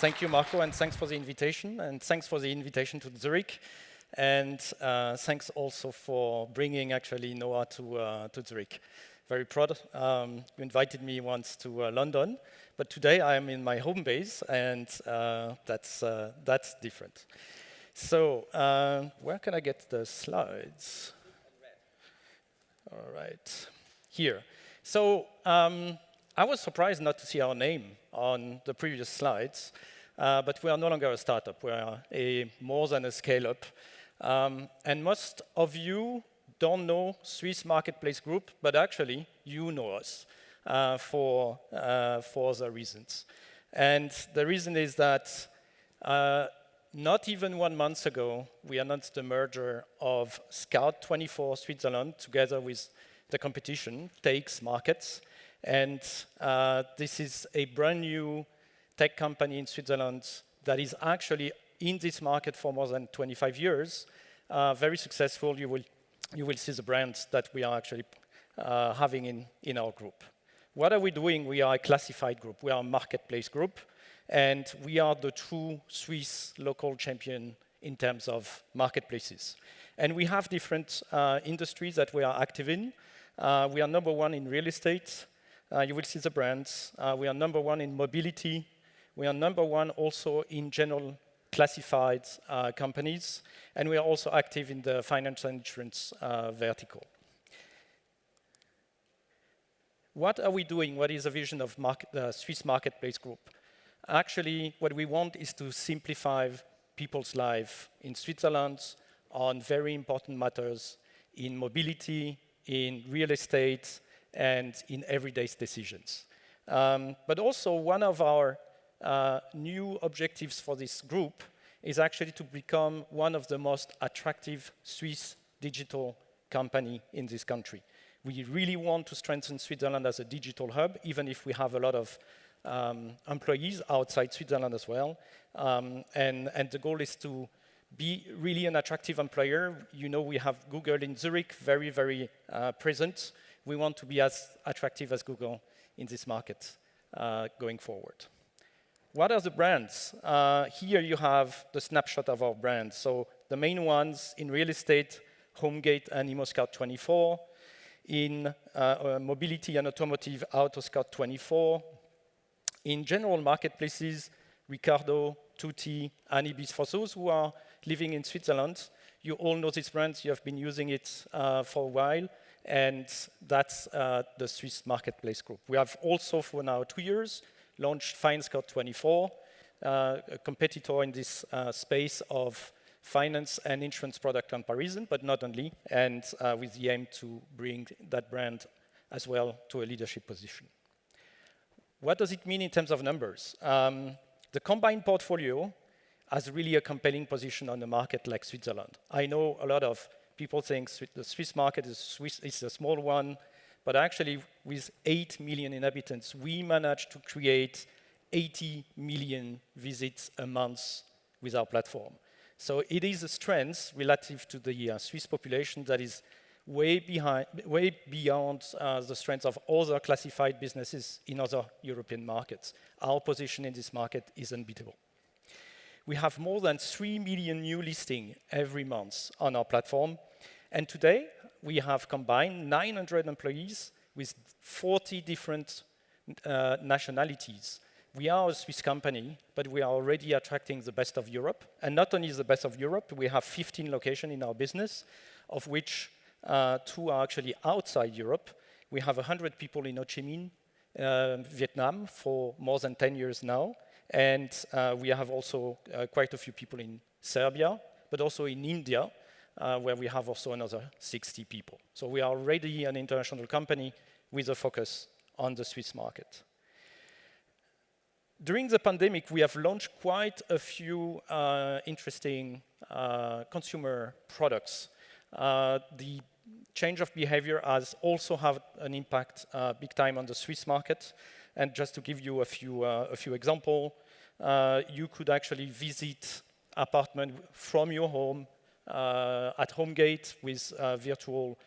Thank you, Marco, and thanks for the invitation, and thanks for the invitation to Zurich, and thanks also for bringing actually NOAH to Zurich. Very proud. You invited me once to London, but today I am in my home base, and that's different. So where can I get the slides? All right, here. So I was surprised not to see our name on the previous slides, but we are no longer a startup. We are more than a scale-up. And most of you don't know Swiss Marketplace Group, but actually you know us for other reasons. And the reason is that not even 1 month ago, we announced the merger of Scout24 Switzerland together with the competition, Takes Markets. And this is a brand new tech company in Switzerland that is actually in this market for more than 25 years. Very successful. You will see the brands that we are actually having in our group. What are we doing? We are a classified group. We are a marketplace group. And we are the true Swiss local champion in terms of marketplaces. And we have different industries that we are active in. We are #1 in real estate. You will see the brands. We are #1 in mobility. We are #1 also in general classified companies. And we are also active in the finance and insurance vertical. What are we doing? What is the vision of the Swiss Marketplace Group? Actually, what we want is to simplify people's life in Switzerland on very important matters in mobility, in real estate, and in everyday decisions. But also, one of our new objectives for this group is actually to become one of the most attractive Swiss digital company in this country. We really want to strengthen Switzerland as a digital hub, even if we have a lot of employees outside Switzerland as well. And the goal is to be really an attractive employer. You know, we have Google in Zurich, very, very present. We want to be as attractive as Google in this market going forward. What are the brands? Here you have the snapshot of our brands. So the main ones in real estate, Homegate and ImmoScout24. In mobility and automotive, AutoScout24. In general marketplaces, Ricardo, Tutti, and Ibis. For those who are living in Switzerland, you all know these brands. You have been using it for a while. And that's the Swiss Marketplace Group. We have also, for now 2 years, launched FineScout24, a competitor in this space of finance and insurance product comparison, but not only, and with the aim to bring that brand as well to a leadership position. What does it mean in terms of numbers? The combined portfolio has really a compelling position on the market like Switzerland. I know a lot of people think the Swiss market is a small one, but actually with 8 million inhabitants, we managed to create 80 million visits a month with our platform. So it is a strength relative to the Swiss population that is way beyond the strength of other classified businesses in other European markets. Our position in this market is unbeatable. We have more than 3 million new listings every month on our platform. And today, we have combined 900 employees with 40 different nationalities. We are a Swiss company, but we are already attracting the best of Europe. And not only the best of Europe, we have 15 locations in our business, of which 2 are actually outside Europe. We have 100 people in Ho Chi Minh, Vietnam, for more than 10 years now. And we have also quite a few people in Serbia, but also in India, where we have also another 60 people. So we are already an international company with a focus on the Swiss market. During the pandemic, we have launched quite a few interesting consumer products. The change of behavior has also had an impact big time on the Swiss market. And just to give you a few examples, you could actually visit apartment from your home at Homegate with virtual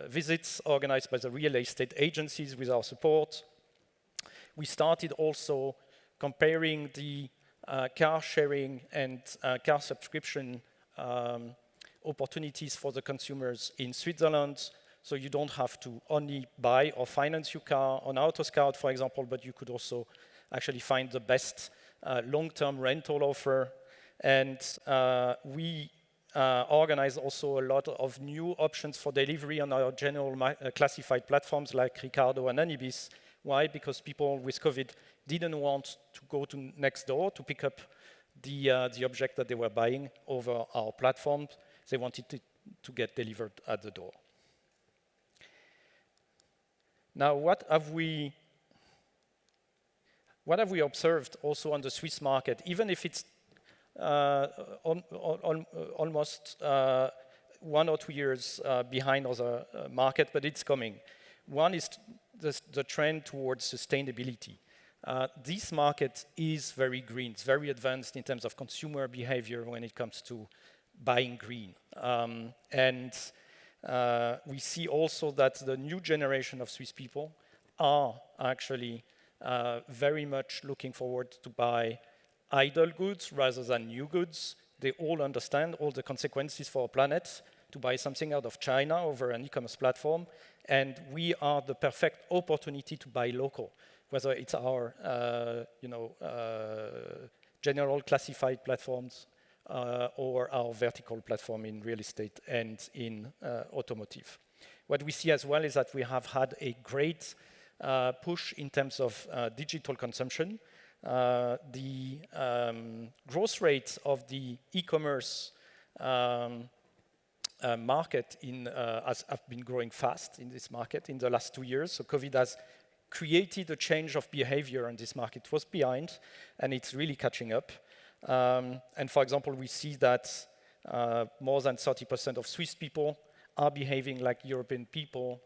visits organized by the real estate agencies with our support. We started also comparing the car sharing and car subscription opportunities for the consumers in Switzerland. So you don't have to only buy or finance your car on AutoScout, for example, but you could also actually find the best long-term rental offer. And we organize also a lot of new options for delivery on our general classified platforms like Ricardo and Anibis. Why? Because people with COVID didn't want to go to next door to pick up the object that they were buying over our platform. They wanted to get delivered at the door. Now, what have we observed also on the Swiss market, even if it's almost 1 or 2 years behind other market, but it's coming. One is the trend towards sustainability. This market is very green. It's very advanced in terms of consumer behavior when it comes to buying green. We see also that the new generation of Swiss people are actually very much looking forward to buy idle goods rather than new goods. They all understand all the consequences for our planet to buy something out of China over an e-commerce platform. And we are the perfect opportunity to buy local, whether it's our general classified platforms or our vertical platform in real estate and in automotive. What we see as well is that we have had a great push in terms of digital consumption. The growth rate of the e-commerce market has been growing fast in this market in the last 2 years. So COVID has created a change of behavior in this market. It was behind, and it's really catching up. And for example, we see that more than 30% of Swiss people are behaving like European people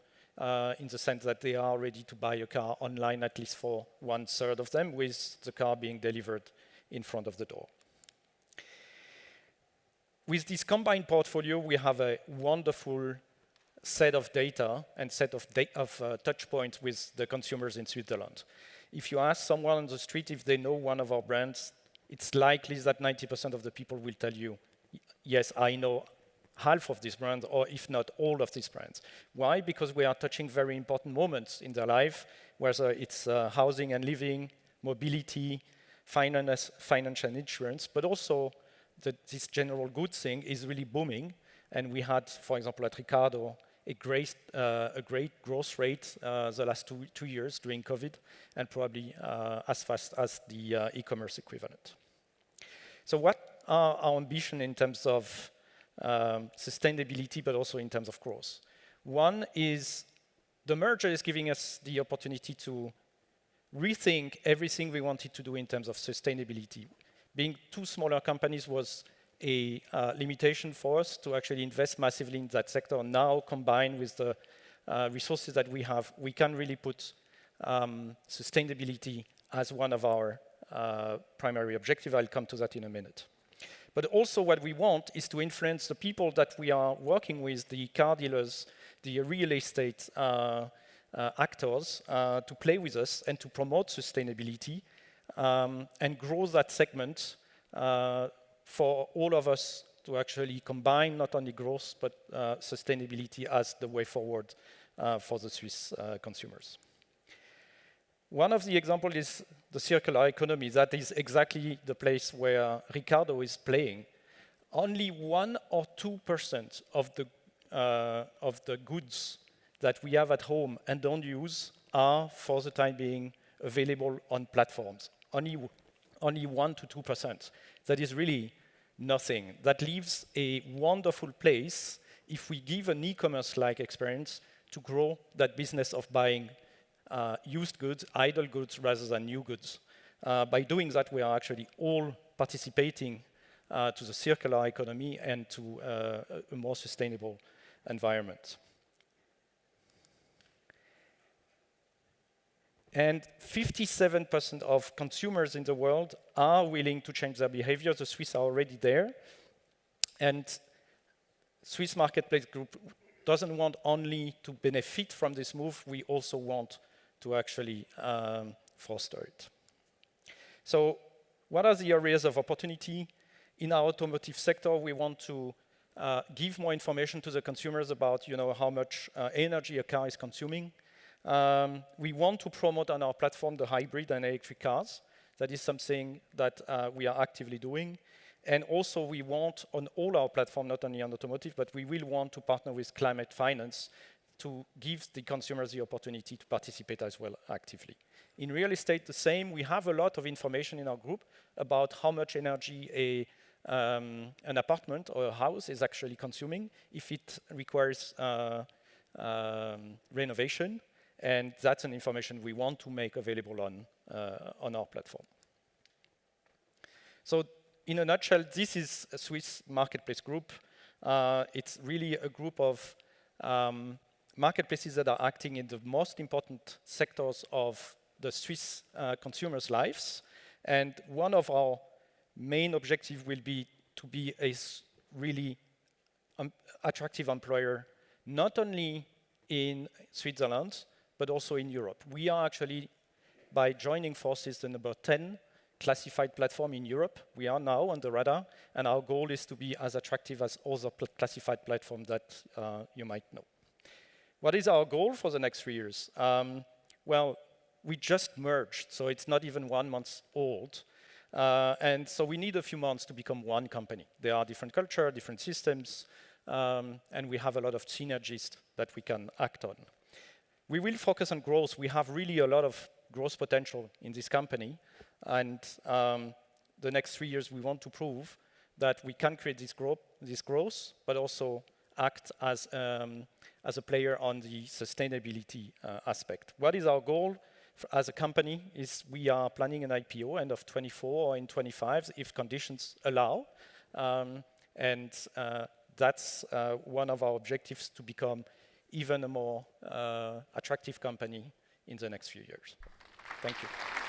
in the sense that they are ready to buy a car online, at least for 1/3 of them, with the car being delivered in front of the door. With this combined portfolio, we have a wonderful set of data and set of touch points with the consumers in Switzerland. If you ask someone on the street if they know one of our brands, it's likely that 90% of the people will tell you, yes, I know half of these brands, or if not all of these brands. Why? Because we are touching very important moments in their life, whether it's housing and living, mobility, finance and insurance, but also this general goods thing is really booming. And we had, for example, at Ricardo, a great growth rate the last two years during COVID, and probably as fast as the e-commerce equivalent. So what are our ambition in terms of sustainability, but also in terms of growth? One is the merger is giving us the opportunity to rethink everything we wanted to do in terms of sustainability. Being two smaller companies was a limitation for us to actually invest massively in that sector. Now, combined with the resources that we have, we can really put sustainability as one of our primary objectives. I'll come to that in a minute. But also what we want is to influence the people that we are working with, the car dealers, the real estate actors, to play with us and to promote sustainability and grow that segment for all of us to actually combine not only growth, but sustainability as the way forward for the Swiss consumers. One of the examples is the circular economy. That is exactly the place where Ricardo is playing. Only 1 or 2% of the goods that we have at home and don't use are, for the time being, available on platforms. Only 1 to 2%. That is really nothing. That leaves a wonderful place if we give an e-commerce-like experience to grow that business of buying used goods, idle goods, rather than new goods. By doing that, we are actually all participating to the circular economy and to a more sustainable environment. And 57% of consumers in the world are willing to change their behavior. The Swiss are already there. And Swiss Marketplace Group doesn't want only to benefit from this move, we also want to actually foster it. So what are the areas of opportunity? In our automotive sector, we want to give more information to the consumers about how much energy a car is consuming. We want to promote on our platform the hybrid and electric cars. That is something that we are actively doing. And also we want on all our platform, not only on automotive, but we will want to partner with climate finance to give the consumers the opportunity to participate as well actively. In real estate, the same. We have a lot of information in our group about how much energy an apartment or a house is actually consuming if it requires renovation. And that's an information we want to make available on our platform. So in a nutshell, this is a Swiss marketplace group. It's really a group of marketplaces that are acting in the most important sectors of the Swiss consumers' lives. And one of our main objectives will be to be a really attractive employer, not only in Switzerland, but also in Europe. We are actually, by joining forces, the number 10 classified platform in Europe. We are now on the radar, and our goal is to be as attractive as other classified platforms that you might know. What is our goal for the next 3 years? Well, we just merged, so it's not even 1 month old. And so we need a few months to become one company. There are different culture, different systems, and we have a lot of synergies that we can act on. We will focus on growth. We have really a lot of growth potential in this company. And the next 3 years, we want to prove that we can create this growth, but also act as a player on the sustainability aspect. What is our goal as a company is we are planning an IPO end of 24 or in 25 if conditions allow. And that's one of our objectives, to become even a more attractive company in the next few years. Thank you.